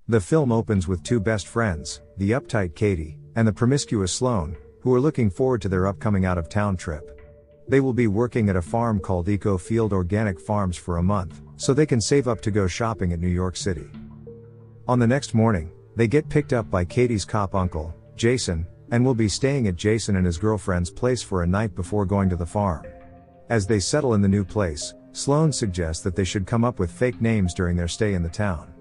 The film opens with two best friends, the uptight Katie, and the promiscuous Sloane, who are looking forward to their upcoming out-of-town trip. They will be working at a farm called Eco Field Organic Farms for a month, so they can save up to go shopping at New York City. On the next morning, they get picked up by Katie's cop uncle, Jason, and will be staying at Jason and his girlfriend's place for a night before going to the farm. As they settle in the new place, Sloane suggests that they should come up with fake names during their stay in the town.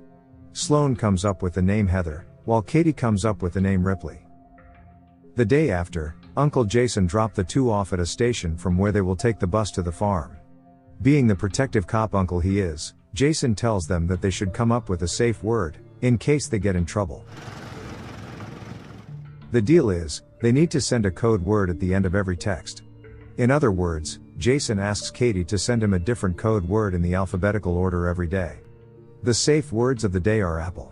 Sloane comes up with the name Heather, while Katie comes up with the name Ripley. The day after, Uncle Jason dropped the two off at a station from where they will take the bus to the farm. Being the protective cop uncle he is, Jason tells them that they should come up with a safe word, in case they get in trouble. The deal is, they need to send a code word at the end of every text. In other words, Jason asks Katie to send him a different code word in the alphabetical order every day. The safe words of the day are apple.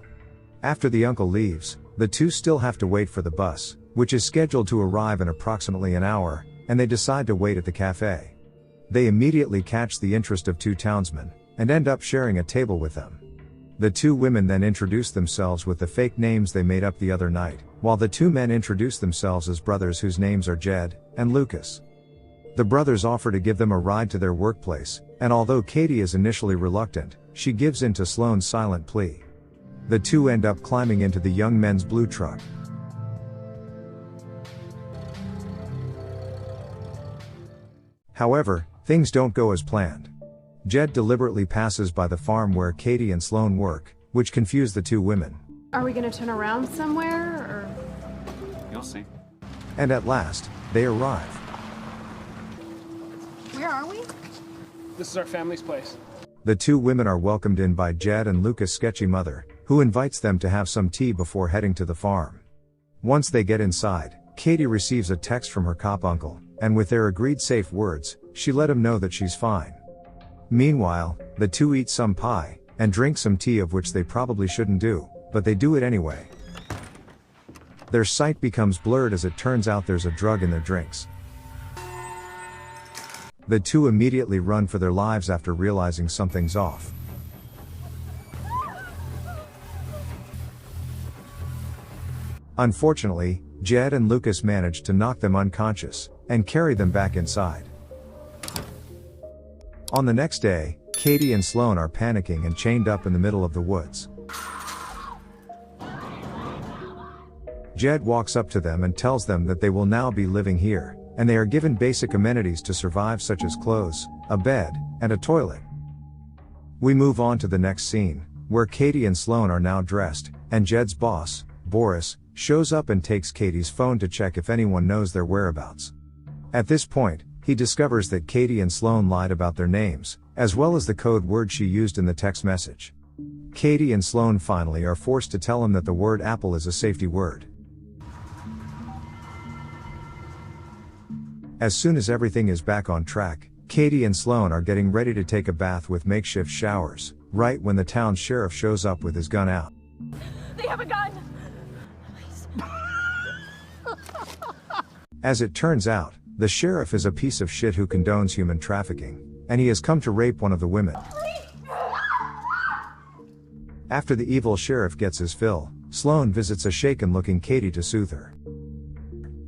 After the uncle leaves, the two still have to wait for the bus, which is scheduled to arrive in approximately an hour, and they decide to wait at the cafe. They immediately catch the interest of two townsmen, and end up sharing a table with them. The two women then introduce themselves with the fake names they made up the other night, while the two men introduce themselves as brothers whose names are Jed and Lucas. The brothers offer to give them a ride to their workplace, and although Katie is initially reluctant, she gives in to Sloane's silent plea. The two end up climbing into the young men's blue truck. However, things don't go as planned. Jed deliberately passes by the farm where Katie and Sloane work, which confuse the two women. Are we gonna turn around somewhere, or? You'll see. And at last, they arrive. Where are we? This is our family's place. The two women are welcomed in by Jed and Lucas' sketchy mother, who invites them to have some tea before heading to the farm. Once they get inside, Katie receives a text from her cop uncle, and with their agreed safe words, she let him know that she's fine. Meanwhile, the two eat some pie, and drink some tea, of which they probably shouldn't do, but they do it anyway. Their sight becomes blurred as it turns out there's a drug in their drinks. The two immediately run for their lives after realizing something's off. Unfortunately, Jed and Lucas manage to knock them unconscious, and carry them back inside. On the next day, Katie and Sloane are panicking and chained up in the middle of the woods. Jed walks up to them and tells them that they will now be living here, and they are given basic amenities to survive, such as clothes, a bed, and a toilet. We move on to the next scene, where Katie and Sloane are now dressed, and Jed's boss, Boris, shows up and takes Katie's phone to check if anyone knows their whereabouts. At this point, he discovers that Katie and Sloane lied about their names, as well as the code word she used in the text message. Katie and Sloane finally are forced to tell him that the word apple is a safety word. As soon as everything is back on track, Katie and Sloane are getting ready to take a bath with makeshift showers, right when the town sheriff shows up with his gun out. They have a gun! As it turns out, the sheriff is a piece of shit who condones human trafficking, and he has come to rape one of the women. After the evil sheriff gets his fill, Sloane visits a shaken-looking Katie to soothe her.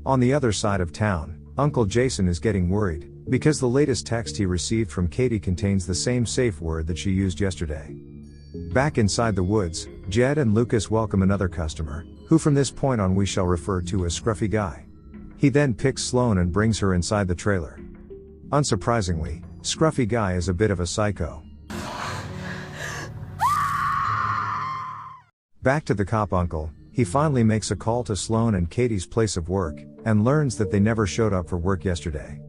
On the other side of town, Uncle Jason is getting worried, because the latest text he received from Katie contains the same safe word that she used yesterday. Back inside the woods, Jed and Lucas welcome another customer, who from this point on we shall refer to as Scruffy Guy. He then picks Sloane and brings her inside the trailer. Unsurprisingly, Scruffy Guy is a bit of a psycho. Back to the cop uncle, he finally makes a call to Sloane and Katie's place of work, and learns that they never showed up for work yesterday.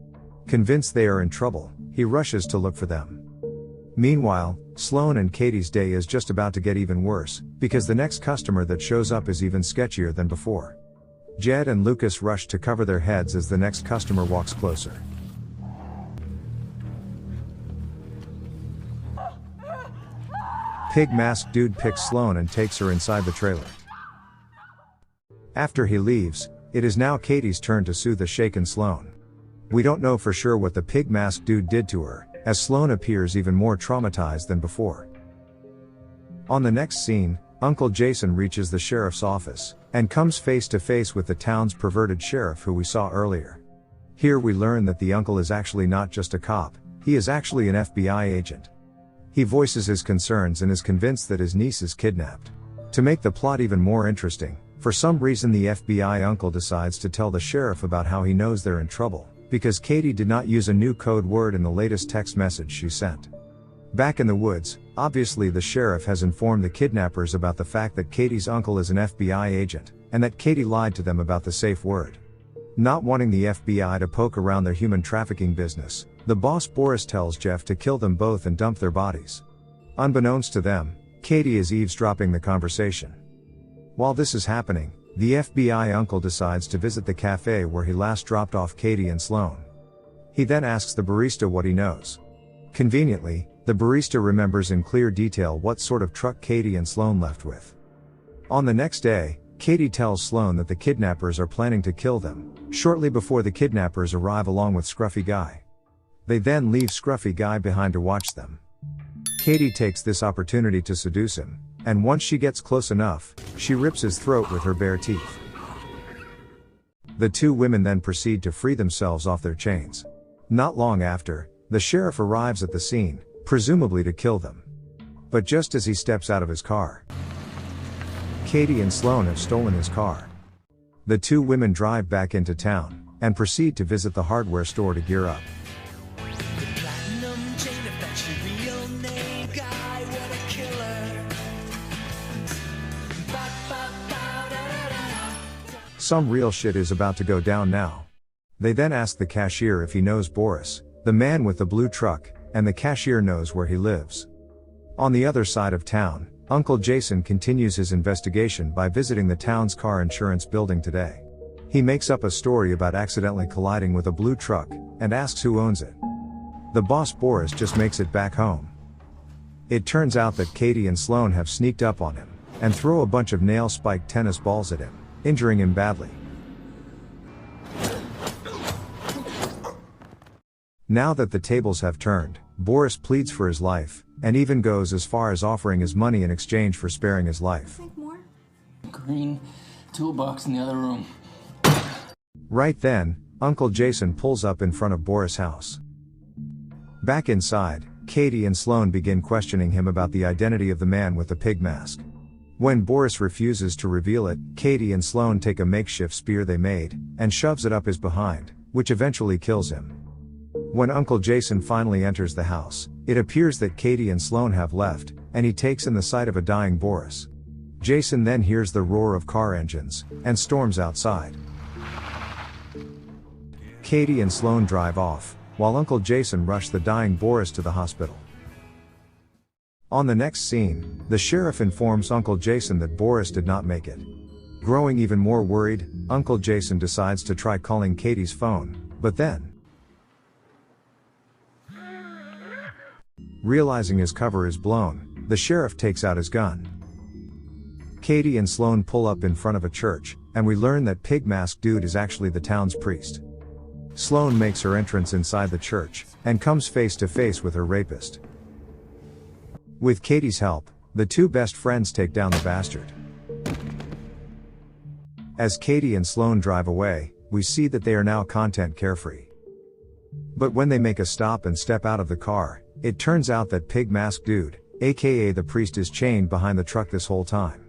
Convinced they are in trouble, he rushes to look for them. Meanwhile, Sloane and Katie's day is just about to get even worse, because the next customer that shows up is even sketchier than before. Jed and Lucas rush to cover their heads as the next customer walks closer. Pig mask dude picks Sloane and takes her inside the trailer. After he leaves, it is now Katie's turn to soothe the shaken Sloane. We don't know for sure what the pig mask dude did to her, as Sloane appears even more traumatized than before. On the next scene, Uncle Jason reaches the sheriff's office, and comes face to face with the town's perverted sheriff who we saw earlier. Here we learn that the uncle is actually not just a cop, he is actually an FBI agent. He voices his concerns and is convinced that his niece is kidnapped. To make the plot even more interesting, for some reason the FBI uncle decides to tell the sheriff about how he knows they're in trouble, because Katie did not use a new code word in the latest text message she sent. Back in the woods, obviously the sheriff has informed the kidnappers about the fact that Katie's uncle is an FBI agent, and that Katie lied to them about the safe word. Not wanting the FBI to poke around their human trafficking business, the boss Boris tells Jeff to kill them both and dump their bodies. Unbeknownst to them, Katie is eavesdropping the conversation. While this is happening, the FBI uncle decides to visit the cafe where he last dropped off Katie and Sloane. He then asks the barista what he knows. Conveniently, the barista remembers in clear detail what sort of truck Katie and Sloane left with. On the next day, Katie tells Sloane that the kidnappers are planning to kill them, shortly before the kidnappers arrive along with Scruffy Guy. They then leave Scruffy Guy behind to watch them. Katie takes this opportunity to seduce him, and once she gets close enough, she rips his throat with her bare teeth. The two women then proceed to free themselves off their chains. Not long after, the sheriff arrives at the scene, presumably to kill them. But just as he steps out of his car, Katie and Sloane have stolen his car. The two women drive back into town, and proceed to visit the hardware store to gear up. Some real shit is about to go down now. They then ask the cashier if he knows Boris, the man with the blue truck, and the cashier knows where he lives. On the other side of town, Uncle Jason continues his investigation by visiting the town's car insurance building today. He makes up a story about accidentally colliding with a blue truck, and asks who owns it. The boss Boris just makes it back home. It turns out that Katie and Sloane have sneaked up on him, and throw a bunch of nail-spiked tennis balls at him, injuring him badly. Now that the tables have turned, Boris pleads for his life, and even goes as far as offering his money in exchange for sparing his life. Think more? Green toolbox in the other room. Right then, Uncle Jason pulls up in front of Boris' house. Back inside, Katie and Sloane begin questioning him about the identity of the man with the pig mask. When Boris refuses to reveal it, Katie and Sloane take a makeshift spear they made, and shoves it up his behind, which eventually kills him. When Uncle Jason finally enters the house, it appears that Katie and Sloane have left, and he takes in the sight of a dying Boris. Jason then hears the roar of car engines, and storms outside. Katie and Sloane drive off, while Uncle Jason rushed the dying Boris to the hospital. On the next scene, the sheriff informs Uncle Jason that Boris did not make it. Growing even more worried, Uncle Jason decides to try calling Katie's phone, but then, realizing his cover is blown, the sheriff takes out his gun. Katie and Sloane pull up in front of a church, and we learn that Pig Mask Dude is actually the town's priest. Sloane makes her entrance inside the church, and comes face to face with her rapist. With Katie's help, the two best friends take down the bastard. As Katie and Sloane drive away, we see that they are now content carefree. But when they make a stop and step out of the car, it turns out that Pig Mask Dude, aka the priest, is chained behind the truck this whole time.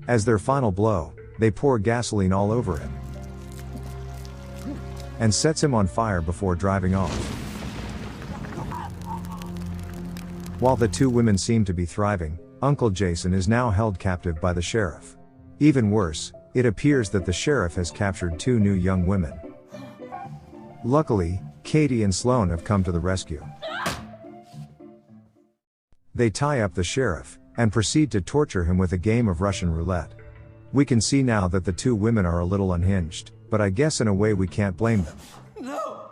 As their final blow, they pour gasoline all over him, and sets him on fire before driving off. While the two women seem to be thriving, Uncle Jason is now held captive by the sheriff. Even worse, it appears that the sheriff has captured two new young women. Luckily, Katie and Sloane have come to the rescue. They tie up the sheriff, and proceed to torture him with a game of Russian roulette. We can see now that the two women are a little unhinged, but I guess in a way we can't blame them. No!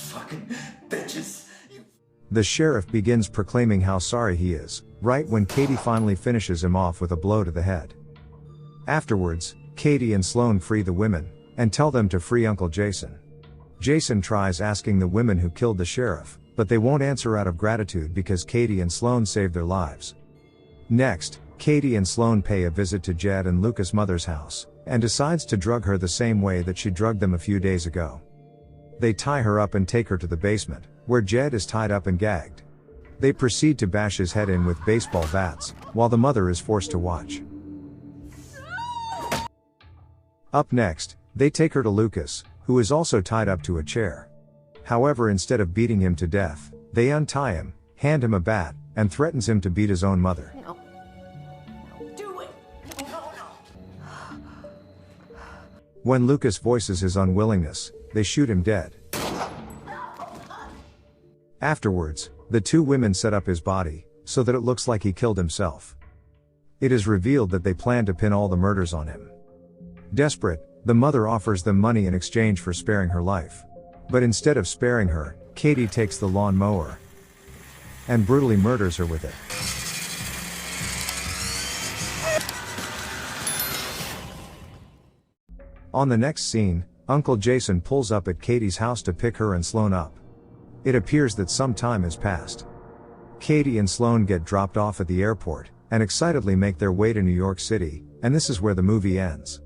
Fucking bitches. The sheriff begins proclaiming how sorry he is, right when Katie finally finishes him off with a blow to the head. Afterwards, Katie and Sloane free the women, and tell them to free Uncle Jason. Jason tries asking the women who killed the sheriff, but they won't answer out of gratitude because Katie and Sloane saved their lives. Next, Katie and Sloane pay a visit to Jed and Lucas' mother's house, and decides to drug her the same way that she drugged them a few days ago. They tie her up and take her to the basement, where Jed is tied up and gagged. They proceed to bash his head in with baseball bats, while the mother is forced to watch. Up next, they take her to Lucas, who is also tied up to a chair. However, instead of beating him to death, they untie him, hand him a bat, and threatens him to beat his own mother. No. Do it. No. When Lucas voices his unwillingness, they shoot him dead. Afterwards, the two women set up his body, so that it looks like he killed himself. It is revealed that they plan to pin all the murders on him. Desperate, the mother offers them money in exchange for sparing her life. But instead of sparing her, Katie takes the lawn mower and brutally murders her with it. On the next scene, Uncle Jason pulls up at Katie's house to pick her and Sloane up. It appears that some time has passed. Katie and Sloane get dropped off at the airport, and excitedly make their way to New York City, and this is where the movie ends.